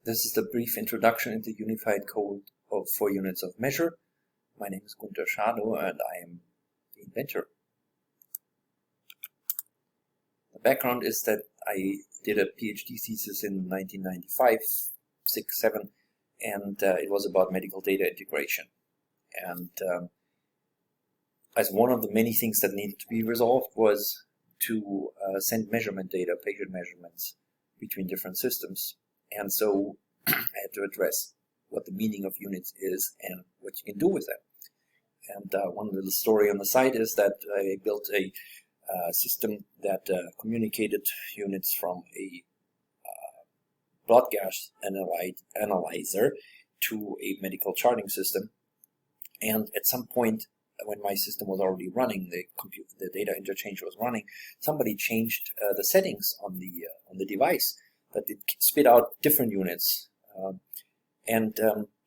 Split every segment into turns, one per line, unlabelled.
This is the brief introduction into unified code for units of measure. My name is Gunther Schado and I am the inventor. The background is that I did a PhD thesis in 1995, 6, 7, and it was about medical data integration. And as one of the many things that needed to be resolved was to send measurement data, patient measurements, between different systems. And so I had to address what the meaning of units is and what you can do with them. And one little story on the side is that I built a system that communicated units from a blood gas analyzer to a medical charting system. And at some point, when my system was already running, the data interchange was running, somebody changed the settings on the device that it spit out different units.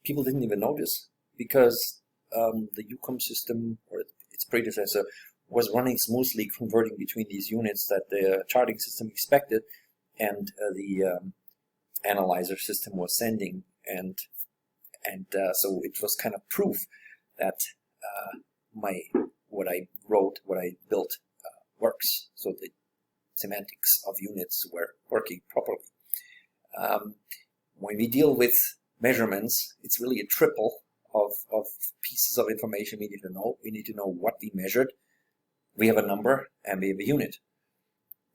People didn't even notice because the UCUM system, or its predecessor, was running smoothly, converting between these units that the charting system expected and the analyzer system was sending. So it was kind of proof that what I built works. So the semantics of units were working properly. When we deal with measurements, it's really a triple of pieces of information we need to know. We need to know what we measured, we have a number, and we have a unit.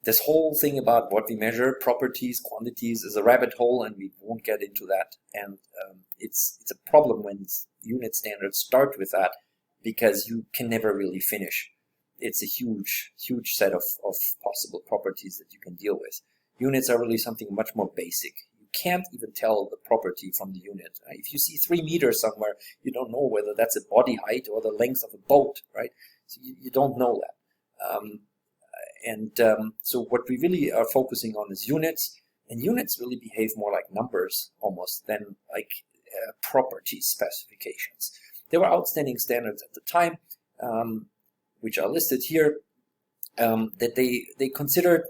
This whole thing about what we measure, properties, quantities, is a rabbit hole, and we won't get into that. And it's a problem when unit standards start with that, because you can never really finish. It's a huge set of possible properties that you can deal with. Units are really something much more basic. You can't even tell the property from the unit. If you see 3 meters somewhere, you don't know whether that's a body height or the length of a boat, right? So you don't know that. So what we really are focusing on is units, and units really behave more like numbers almost than like property specifications. There were outstanding standards at the time, which are listed here, that they considered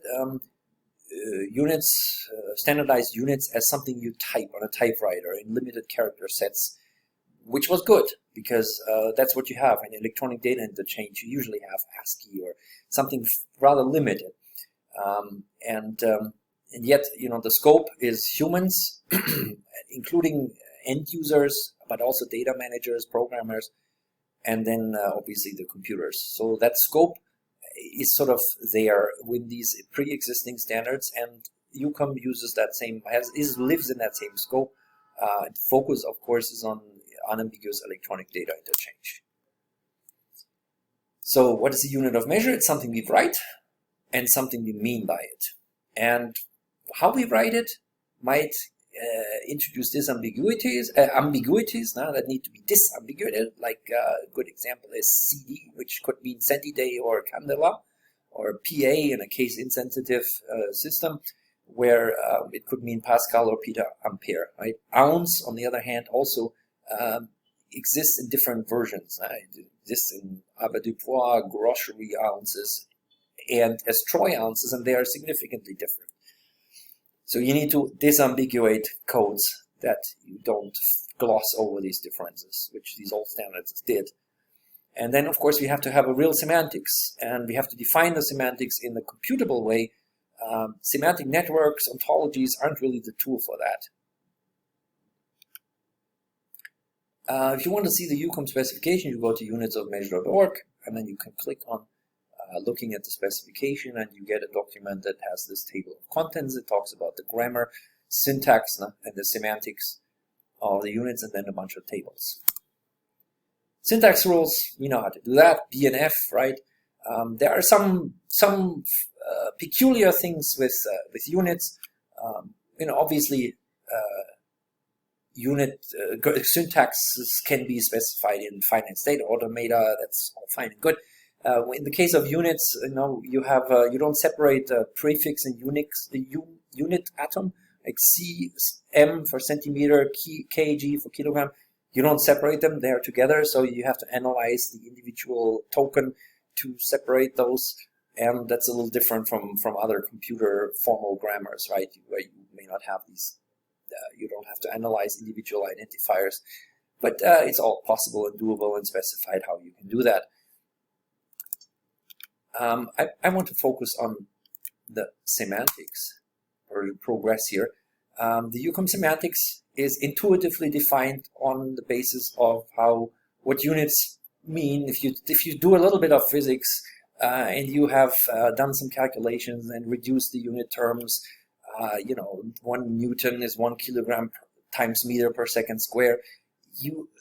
units, standardized units, as something you type on a typewriter in limited character sets, which was good because that's what you have in electronic data interchange. You usually have ASCII or something rather limited, and yet the scope is humans, including end users, but also data managers, programmers, and then obviously the computers. So that scope is sort of there with these pre-existing standards, and UCUM uses that same, lives in that same scope. Focus, of course, is on unambiguous electronic data interchange. So what is a unit of measure? It's something we write and something we mean by it. And how we write it might introduce ambiguities now that need to be disambiguated. Like a good example is CD, which could mean centiday or candela, or PA in a case-insensitive system, where it could mean Pascal or Peter Ampere. Right? Ounce, on the other hand, also exists in different versions. It exists in avoirdupois, grocery ounces, and as troy ounces, and they are significantly different. So you need to disambiguate codes that you don't gloss over these differences, which these old standards did. And then, of course, we have to have a real semantics, and we have to define the semantics in a computable way. Semantic networks, ontologies aren't really the tool for that. If you want to see the UCUM specification, you go to unitsofmeasure.org, and then you can click on looking at the specification, and you get a document that has this table of contents. It talks about the grammar, syntax, and the semantics of the units, and then a bunch of tables. Syntax rules, we know how to do that. B and F, right? There are some peculiar things with units. Obviously, unit syntaxes can be specified in finite state automata. That's all fine and good. In the case of units, you have you don't separate prefix and unit atom, like cm for centimeter, kg for kilogram. You don't separate them; they are together. So you have to analyze the individual token to separate those, and that's a little different from other computer formal grammars, right? Where you may not have these you don't have to analyze individual identifiers. But it's all possible and doable and specified how you can do that. I want to focus on the semantics, or progress here. The UCUM Semantics is intuitively defined on the basis of what units mean. If you do a little bit of physics and you have done some calculations and reduced the unit terms, 1 Newton is 1 kilogram times meter per second square.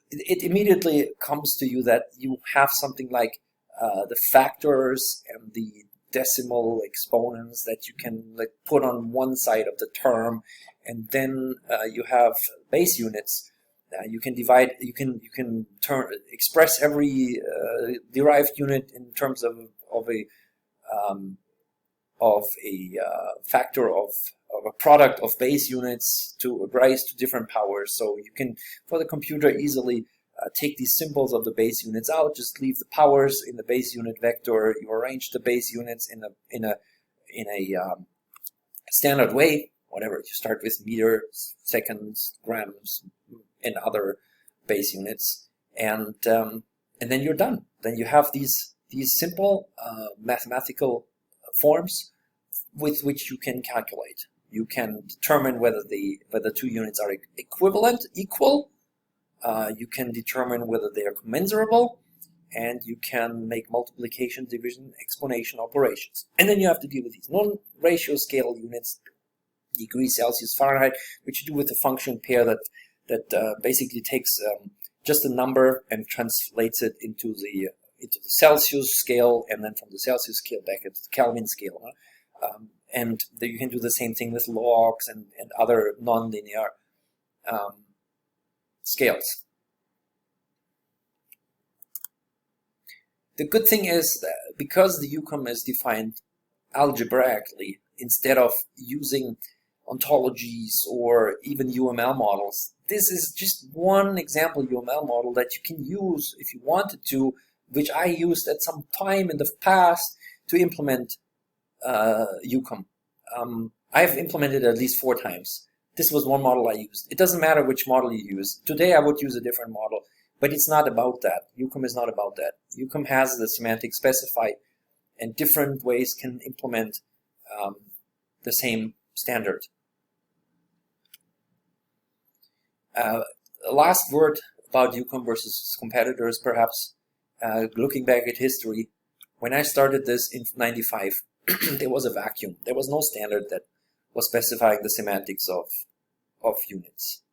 It immediately comes to you that you have something like the factors and the decimal exponents that you can put on one side of the term, and then you have base units. You can divide. You can express every derived unit in terms of a factor of a product of base units to rise to different powers. So you can, for the computer, easily take these symbols of the base units out, just leave the powers in the base unit vector. You arrange the base units in a standard way. Whatever, you start with meters, seconds, grams, and other base units, and then you're done. Then you have these simple mathematical forms with which you can calculate. You can determine whether two units are equal. You can determine whether they are commensurable, and you can make multiplication, division, explanation operations. And then you have to deal with these non-ratio scale units, degrees Celsius, Fahrenheit, which you do with a function pair that basically takes just a number and translates it into the Celsius scale, and then from the Celsius scale back into the Kelvin scale. And you can do the same thing with logs and other nonlinear scales. The good thing is that because the UCUM is defined algebraically instead of using ontologies or even UML models, this is just one example UML model that you can use if you wanted to, which I used at some time in the past to implement UCUM. I've implemented it at least 4 times. This was one model I used. It doesn't matter which model you use. Today I would use a different model, but it's not about that. UCUM is not about that. UCUM has the semantics specified, and different ways can implement the same standard. Last word about UCUM versus competitors, perhaps. Looking back at history, when I started this in '95, there was a vacuum. There was no standard that was specifying the semantics of units.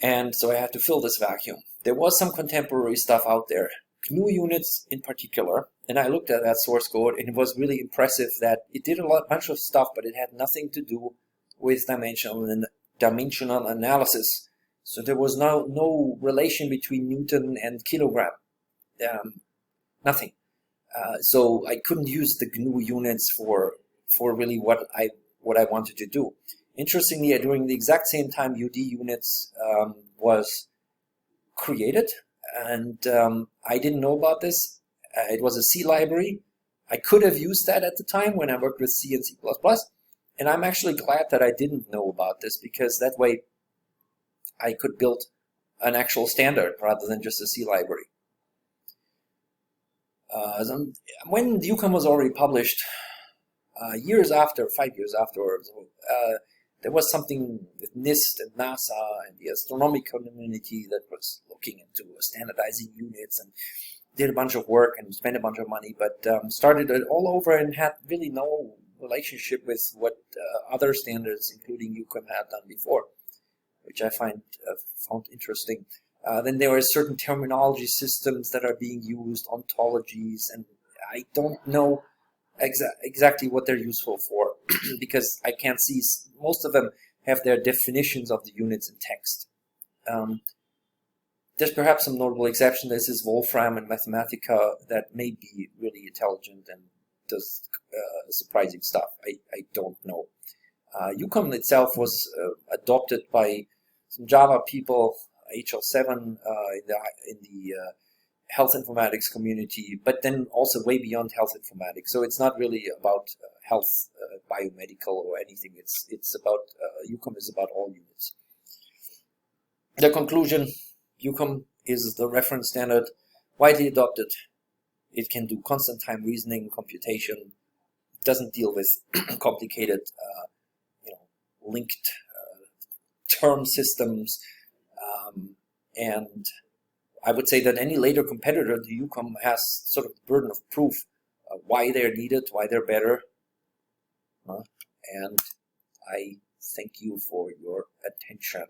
And so I had to fill this vacuum. There was some contemporary stuff out there, GNU units in particular, and I looked at that source code, and it was really impressive that it did a bunch of stuff, but it had nothing to do with dimensional analysis. So there was no relation between Newton and kilogram. Nothing. So I couldn't use the GNU units for really what I wanted to do. Interestingly, during the exact same time, UD units was created, and I didn't know about this. It was a C library. I could have used that at the time when I worked with C and C++, and I'm actually glad that I didn't know about this, because that way I could build an actual standard rather than just a C library. When the UCUM was already published, 5 years afterwards, there was something with NIST and NASA and the astronomical community that was looking into standardizing units and did a bunch of work and spent a bunch of money, but started it all over and had really no relationship with what other standards, including UCUM, had done before, which I found interesting. Then there are certain terminology systems that are being used, ontologies, and I don't know exactly what they're useful for because I can't see. Most of them have their definitions of the units in text. There's perhaps some notable exception. This is Wolfram and Mathematica that may be really intelligent and does surprising stuff. I don't know. UCUM itself was adopted by some Java people, HL7 in the health informatics community, but then also way beyond health informatics. So it's not really about health, biomedical or anything. It's about, UCUM is about all units. The conclusion, UCUM is the reference standard, widely adopted. It can do constant time reasoning, computation. It doesn't deal with complicated, linked term systems. And I would say that any later competitor to UCUM has sort of the burden of proof why they're needed, why they're better. And I thank you for your attention.